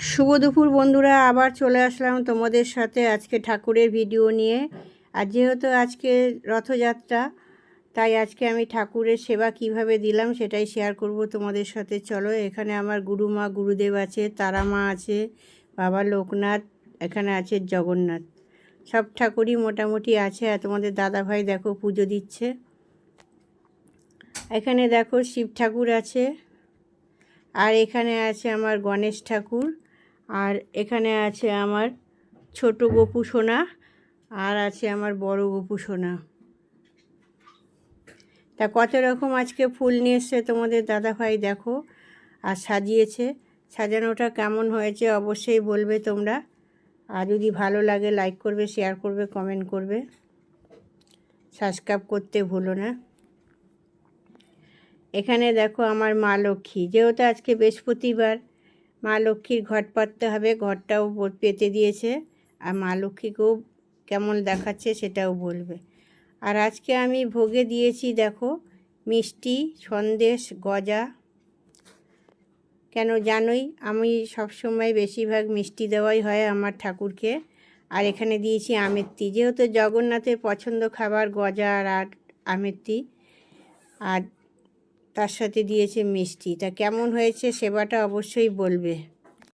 শুভ দুপুর বন্ধুরা, আবার চলে আসলাম তোমাদের সাথে আজকে ঠাকুরের ভিডিও নিয়ে। আর যেহেতু আজকে রথযাত্রা, তাই আজকে আমি ঠাকুরের সেবা কিভাবে দিলাম সেটাই শেয়ার করব তোমাদের সাথে। চলো, এখানে আমার গুরুমা গুরুদেব আছে, তারা মা আছে, বাবা লোকনাথ, এখানে আছে জগন্নাথ, সব ঠাকুরই মোটামুটি আছে। আর তোমাদের দাদাভাই দেখো পুজো দিচ্ছে। এখানে দেখো শিব ঠাকুর আছে, আর এখানে আছে আমার গণেশ ঠাকুর, আর এখানে আছে আমার ছোট গোপু সোনা, আর আছে আমার বড় গোপু সোনা। তা কত রকম আজকে ফুল নিয়ে এসছে তোমাদের দাদাভাই দেখো, আর সাজিয়েছে। সাজানোটা কেমন হয়েছে অবশ্যই বলবে তোমরা। আর যদি ভালো লাগে লাইক করবে, শেয়ার করবে, কমেন্ট করবে, সাবস্ক্রাইব করতে ভুলো না। এখানে দেখো আমার মা লক্ষ্মী, যেহেতু আজকে বৃহস্পতিবার, মা লক্ষ্মীর ঘট পাততে হবে, ঘরটাও পেতে দিয়েছে। আর মা লক্ষ্মীকেও কেমন দেখাচ্ছে সেটাও বলবে। আর আজকে আমি ভোগে দিয়েছি দেখো মিষ্টি, সন্দেশ, গজা। কেন জানোই, আমি সবসময় বেশিরভাগ মিষ্টি দেওয়াই হয় আমার ঠাকুরকে। আর এখানে দিয়েছি আমেত্তি, যেহেতু জগন্নাথের পছন্দ খাবার গজা আর আমেত্তি। আর তার সাথে দিয়েছে মিষ্টি। তা কেমন হয়েছে সেবাটা অবশ্যই বলবে।